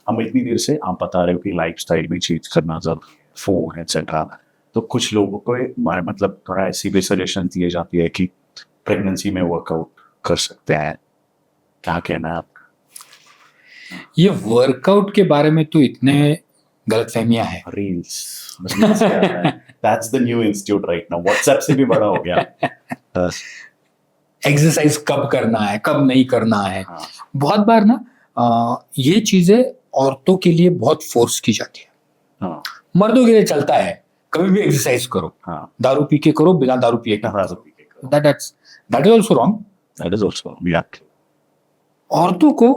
हम इतनी देर से आप बता रहे हो कि लाइफस्टाइल भी चेंज करना जरूरी है, फोन एक्सेट्रा, तो कुछ लोगों को मतलब थोड़ा ऐसी भी सजेशन दिए जाती है कि प्रेगनेंसी में वर्कआउट कर सकते हैं, क्या कहना है आपका? ये वर्कआउट के बारे में तो इतने गलतफहमियां हैं। Reels that's the new institute right now, WhatsApp से भी बड़ा हो गया। एक्सरसाइज कब करना है, कब नहीं करना है। हाँ। बहुत बार ना ये चीजें औरतों के लिए बहुत फोर्स की जाती है। हाँ। मर्दों के लिए चलता है कभी भी एक्सरसाइज करो, हाँ। दारू पी के करो, बिना दारू पिए that is also wrong. That is also wrong. औरतों को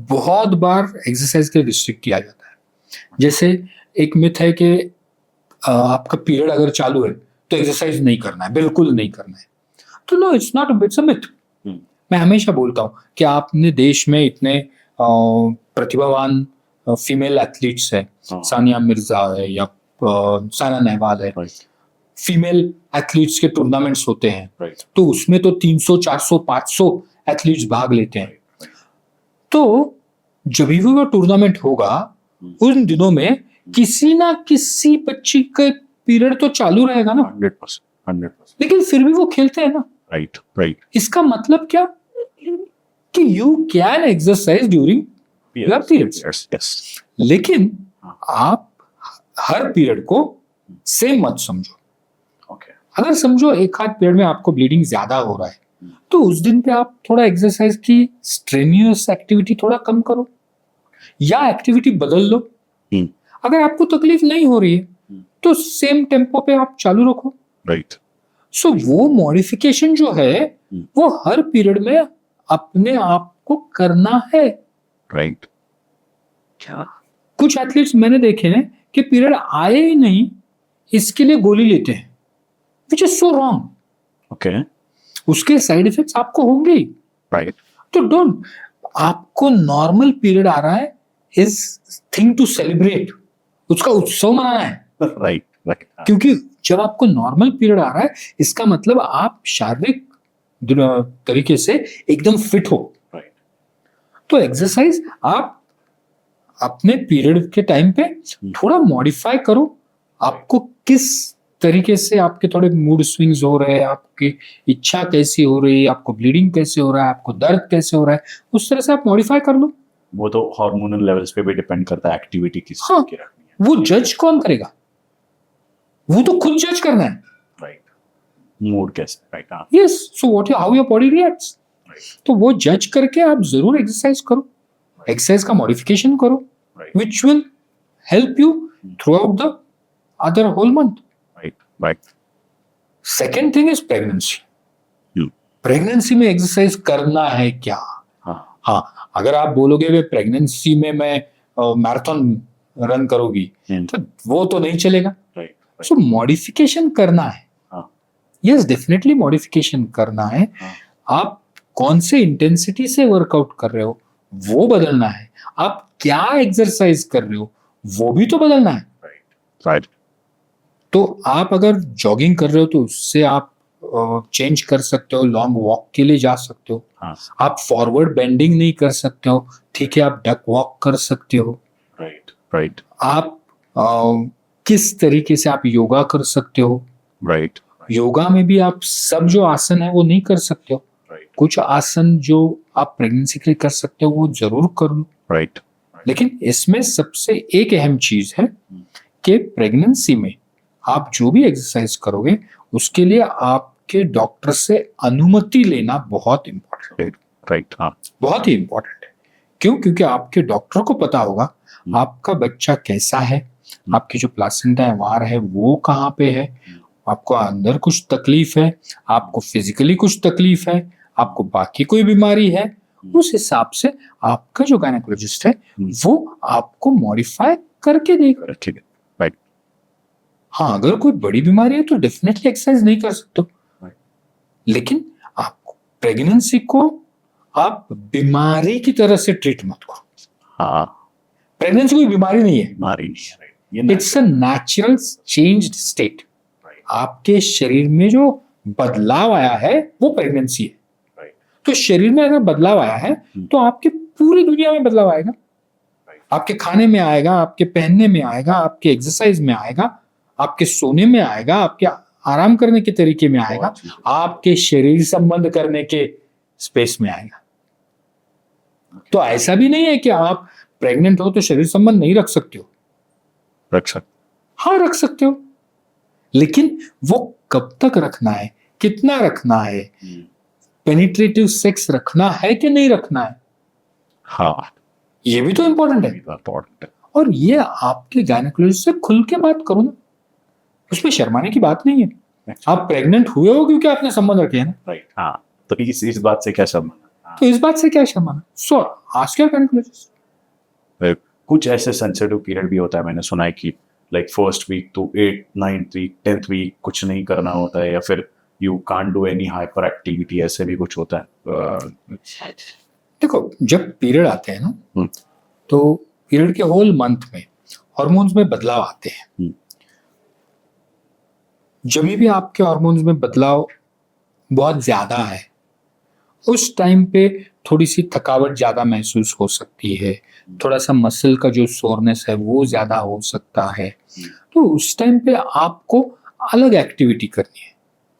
बहुत बार एक्सरसाइज के रिस्ट्रिक्ट किया जाता है। जैसे एक मिथ है कि आपका पीरियड अगर चालू है तो एक्सरसाइज नहीं करना है, बिल्कुल नहीं करना है। तो no, it's not, it's a myth. मैं हमेशा बोलता हूँ कि आपने देश में इतने प्रतिभावान फीमेल एथलीट्स है, सानिया मिर्जा है या साइना नेहवाल है, फीमेल एथलीट्स के टूर्नामेंट्स होते हैं, तो उसमें तो 300, 400, 500 एथलीट्स भाग लेते हैं। तो जब भी वो टूर्नामेंट होगा उन दिनों में किसी ना किसी बच्ची का पीरियड तो चालू रहेगा ना, 100%। लेकिन फिर भी वो खेलते हैं ना। राइट। इसका मतलब क्या कि you can exercise during your periods, लेकिन आप हर पीरियड को सेम मत समझो। अगर समझो एक आध पीरियड में आपको ब्लीडिंग ज्यादा हो रहा है तो उस दिन पे आप थोड़ा एक्सरसाइज की स्ट्रेनियस एक्टिविटी थोड़ा कम करो या एक्टिविटी बदल लो। अगर आपको तकलीफ नहीं हो रही है तो सेम टेम्पो पे आप चालू रखो। राइट। सो वो मॉडिफिकेशन जो है वो हर पीरियड में अपने आप को करना है। राइट। क्या कुछ एथलीट्स मैंने देखे हैं कि पीरियड आए ही नहीं इसके लिए गोली लेते हैं, which is so wrong. Okay. उसके साइड इफेक्ट्स आपको होंगे। राइट। तो डोंट, आपको नॉर्मल पीरियड आ रहा है इज थिंग टू सेलिब्रेट, उसका उत्सव मनाना है। राइट। क्योंकि जब आपको नॉर्मल पीरियड आ रहा है इसका मतलब आप शारीरिक तरीके से एकदम फिट हो। राइट। तो एक्सरसाइज आप अपने पीरियड के टाइम पे थोड़ा मॉडिफाई करो। आपको किस तरीके से आपके थोड़े मूड स्विंग्स हो रहे हैं, आपकी इच्छा कैसी हो रही है, आपको ब्लीडिंग कैसे हो रहा है, आपको दर्द कैसे हो रहा है, उस तरह से आप मॉडिफाई कर लो। वो तो हार्मोनल लेवल्स पे भी डिपेंड करता है, एक्टिविटी किस हाँ, की रखनी है। वो जज कौन करेगा? वो तो खुद जज करना है। राइट। मूड कैसे, राइट। हाँ। Yes, so what how your body reacts, तो वो जज करके आप जरूर एक्सरसाइज करो, एक्सरसाइज का मॉडिफिकेशन करो, which will help you throughout the other whole month. Right. Second thing is pregnancy. Pregnancy में एक्सरसाइज करना है क्या? हाँ, अगर आप बोलोगे कि प्रेगनेंसी में मैं मैराथन रन करोगी तो वो तो नहीं चलेगा। सो मॉडिफिकेशन करना है। यस, डेफिनेटली मॉडिफिकेशन करना है। आप कौन से इंटेंसिटी से वर्कआउट कर रहे हो वो बदलना है, आप क्या एक्सरसाइज कर रहे हो वो भी तो बदलना है। राइट। तो आप अगर जॉगिंग कर रहे हो तो उससे आप चेंज कर सकते हो, लॉन्ग वॉक के लिए जा सकते हो। आप फॉरवर्ड बेंडिंग नहीं कर सकते हो, ठीक है, आप डक वॉक कर सकते हो। राइट। आप किस तरीके से आप योगा कर सकते हो। राइट। योगा में भी आप सब जो आसन है वो नहीं कर सकते हो, कुछ आसन जो आप प्रेगनेंसी के लिए कर सकते हो वो जरूर कर लो। राइट। लेकिन इसमें सबसे एक अहम चीज है कि प्रेगनेंसी में आप जो भी एक्सरसाइज करोगे उसके लिए आपके डॉक्टर से अनुमति लेना बहुत इंपॉर्टेंट है। राइट। हाँ, बहुत ही इंपॉर्टेंट है। क्यों? क्योंकि आपके डॉक्टर को पता होगा आपका बच्चा कैसा है, आपकी जो प्लासेंटा वार है वो कहाँ पे है, आपको अंदर कुछ तकलीफ है, आपको फिजिकली कुछ तकलीफ है, आपको बाकी कोई बीमारी है, उस हिसाब से आपका जो गायनेकोलॉजिस्ट है वो आपको मॉडिफाई करके देगा। ठीक है। राइट। हाँ, अगर कोई बड़ी बीमारी है तो डेफिनेटली एक्सरसाइज नहीं कर सकते, लेकिन आप प्रेगनेंसी को आप बीमारी की तरह से ट्रीट मत करो। हाँ, प्रेगनेंसी कोई बीमारी नहीं है, बीमारी नहीं है, it's a natural changed state. आपके शरीर में जो बदलाव आया है वो प्रेगनेंसी है। तो शरीर में अगर बदलाव आया है तो आपके पूरी दुनिया में बदलाव आएगा। आपके खाने में आएगा, आपके पहनने में आएगा, आपके एक्सरसाइज में आएगा, आपके सोने में आएगा, आपके आराम करने के तरीके में आएगा, बहुत चीज़ें। आपके शरीर संबंध करने के स्पेस में आएगा। तो ऐसा भी नहीं है कि आप प्रेग्नेंट हो तो शरीर संबंध नहीं रख सकते हो। रख सकते। हाँ, रख सकते हो, लेकिन वो कब तक रखना है, कितना रखना है, पेनिट्रेटिव सेक्स रखना है कि नहीं रखना है, हाँ, ये भी तो इंपॉर्टेंट है। इम्पोर्टेंट है। और ये आपके गायनेकोलॉजिस्ट से खुल के बात करो ना, उसमें शर्माने की बात नहीं है। आप प्रेग्नेंट हुए हो क्योंकि आपने संबंध रखे हैं ना, राइट। हाँ, तो इस बात से क्या संबंध है? तो इस बात से क्या शर्माना। So ask your gynaecologist. कुछ ऐसे सेंसिटिव पीरियड भी होता है, मैंने सुना है कि like first week to 8th 9th week 10th week कुछ नहीं करना होता है, या फिर you can't do any hyperactivity, ऐसे भी कुछ होता है। देखो, जब पीरियड आते हैं ना, हम्म। तो पीरियड के होल मंथ में हार्मोन्स में बदलाव आते हैं। हम्म। जब भी आपके हार्मोन्स में बदलाव बहुत ज्यादा है, उस टाइम पे थोड़ी सी थकावट ज्यादा महसूस हो सकती है, थोड़ा सा मसल का जो सोरनेस है वो ज्यादा हो सकता है। तो उस टाइम पे आपको अलग एक्टिविटी करनी है।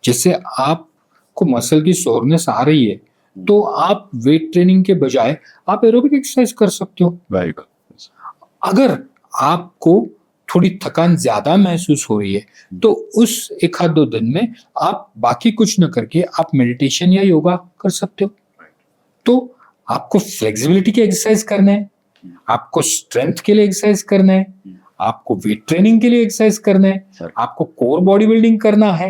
जैसे आपको मसल की सोरनेस आ रही है, तो आप वेट ट्रेनिंग के बजाय आप एरोबिक एक्सरसाइज कर सकते हो। Very good. अगर आपको थोड़ी थकान ज्यादा महसूस हो रही है, तो उस 1 आध 2 दिन में आप बाकी कुछ न करके आप मेडिटेशन या योगा कर सकते हो। तो आपको फ्लेक्सिबिलिटी के एक्सरसाइज करना है, आपको स्ट्रेंथ के लिए एक्सरसाइज करना है, आपको वेट ट्रेनिंग के लिए एक्सरसाइज करना है, आपको कोर बॉडी बिल्डिंग करना है।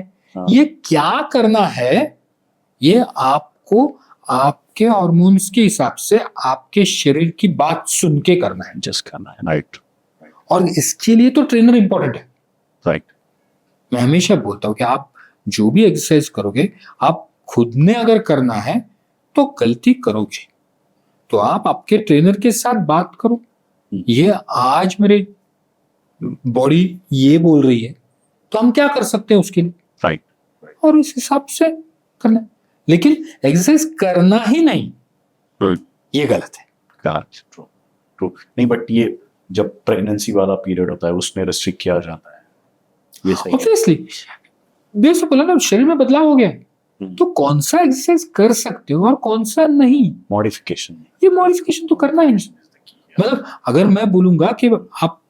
ये क्या करना है, ये आपको आपके हार्मोन्स के हिसाब से आपके शरीर की बात सुन के करना है, जस्ट करना है। राइट। और इसके लिए तो ट्रेनर इंपॉर्टेंट है। राइट। मैं हमेशा बोलता हूँ कि आप जो भी एक्सरसाइज करोगे, आप खुद ने अगर करना है तो गलती करोगे, तो आप आपके ट्रेनर के साथ बात करो। ये आज मेरे बॉडी ये बोल रही है, तो हम क्या कर सकते हैं उसके लिए, राइट। और उस हिसाब से करना है। लेकिन एक्सरसाइज करना ही नहीं, ये गलत है। ट्रू। ट्रू। नहीं, बट ये जब प्रेगनेंसी वाला पीरियड होता है उसमें रिस्ट्रिक्ट किया जाता है, ये सही है। ऑब्वियसली, जैसे बोला ना, शरीर में बदलाव हो गया, तो कौन सा एक्सरसाइज कर सकते हो और कौन सा नहीं, मॉडिफिकेशन। ये मॉडिफिकेशन तो करना ही नहीं। मतलब अगर मैं बोलूंगा कि आप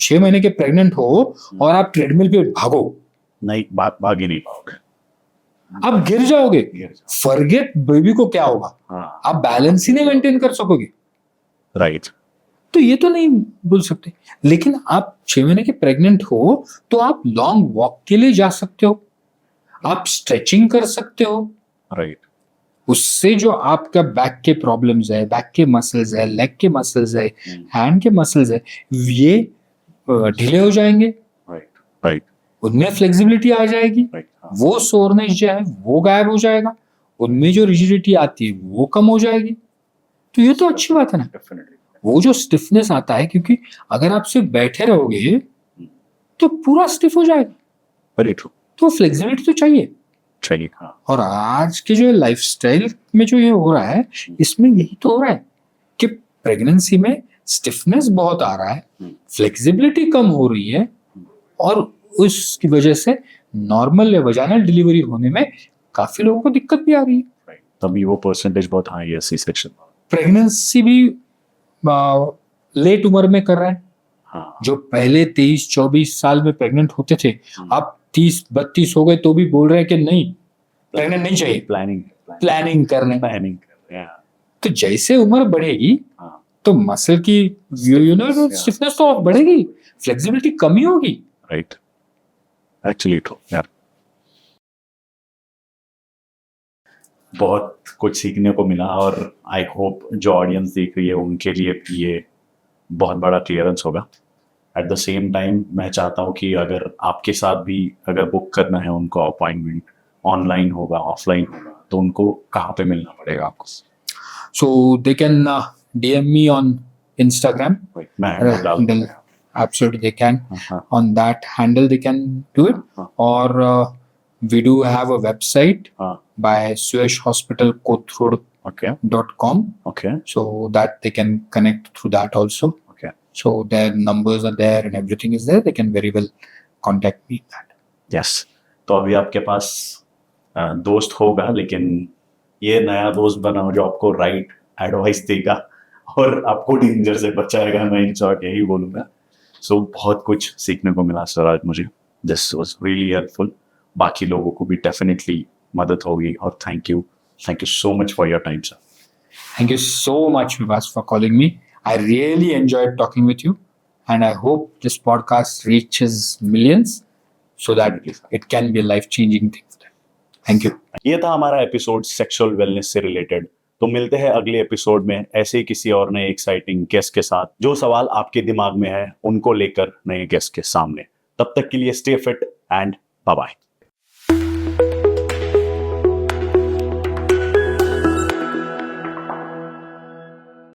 6 महीने के प्रेग्नेंट हो और आप ट्रेडमिल पे भागो, नहीं, भाग ही नहीं पाओगे, आप गिर जाओगे। फॉरगेट बेबी को क्या होगा, हाँ। आप बैलेंस ही नहीं मेंटेन कर सकोगे। राइट। तो ये तो नहीं बोल सकते। लेकिन आप 6 महीने के प्रेग्नेंट हो तो आप लॉन्ग वॉक के लिए जा सकते हो, आप स्ट्रेचिंग कर सकते हो। राइट। उससे जो आपका बैक के प्रॉब्लम्स है, बैक के मसल्स है, लेग के मसल्स है, हैंड के मसल्स है, ये ढीले हो जाएंगे। राइट। राइट। उनमें फ्लेक्सिबिलिटी आ जाएगी, राइट। वो सोरनेस जो है वो गायब हो जाएगा, उनमें जो रिजिडिटी आती है वो कम हो जाएगी। तो ये तो अच्छी बात है ना। डेफिनेटली। वो जो स्टिफनेस आता है, क्योंकि अगर आप सिर्फ बैठे रहोगे तो पूरा स्टिफ हो जाएगा, वेरी ट्रू। तो फ्लेक्सिबिलिटी तो चाहिए। चाहिए, हाँ। और आज के जो लाइफस्टाइल में जो ये हो रहा है, इसमें यही तो हो रहा है कि प्रेगनेंसी में स्टिफनेस बहुत आ रहा है, फ्लेक्सिबिलिटी कम हो रही है, और उसकी वजह से नॉर्मल या वजाइनल डिलीवरी होने में काफी लोगों को दिक्कत भी आ रही है। तभी वो परसेंटेज बहुत हाई है सी सेक्शन। प्रेगनेंसी भी लेट उम्र में कर रहे हैं। हाँ। जो पहले 23-24 साल में प्रेग्नेंट होते थे, अब 30-32 हो गए तो भी बोल रहे हैं कि नहीं, प्रेग्नेंट नहीं चाहिए, प्लानिंग कर रहे हैं। तो जैसे उम्र बढ़ेगी, तो मसल की स्टिफनेस तो बढ़ेगी, फ्लेक्सिबिलिटी कमी होगी। राइट। एक्चुअली ट्रू यार। बहुत कुछ सीखने को मिला, और आई होप जो ऑडियंस देख रही है उनके लिए भी ये बहुत बड़ा क्लियरेंस होगा। एट द सेम टाइम मैं चाहता हूँ कि अगर आपके साथ भी अगर बुक करना है उनको अपॉइंटमेंट, ऑनलाइन होगा ऑफलाइन होगा, तो उनको कहाँ पे मिलना पड़ेगा आपको? So they can DM me on Instagram. मैं Absolutely, they can. On that handle they can do it. Or we do have a website by Suyash Hospital Kothur.com. Okay. So that they can connect through that also. So their numbers are there and everything is there. They can very well contact me. Yes, तो अभी आपके पास दोस्त होगा, लेकिन ये नया दोस्त बनाओ जो आपको राइट एडवाइस देगा और आपको डेंजर से बचाएगा, मैं इन शॉर्ट यही बोलूँगा। सो बहुत कुछ सीखने को मिला सर आज मुझे, दिस वाज रियली हेल्पफुल। बाकी लोगों को भी डेफिनेटली मदद होगी, और thank you so much for your time sir. Thank you so much, Vivas, for calling me. I really enjoyed talking with you, and I hope this podcast reaches millions so that it can be a life-changing thing for them. Thank you. ये था हमारा episode sexual wellness से related. तो मिलते हैं अगले episode में ऐसे ही किसी और नए एक्साइटिंग गेस्ट के साथ, जो सवाल आपके दिमाग में है उनको लेकर नए गेस्ट के सामने। तब तक के लिए stay fit and bye bye.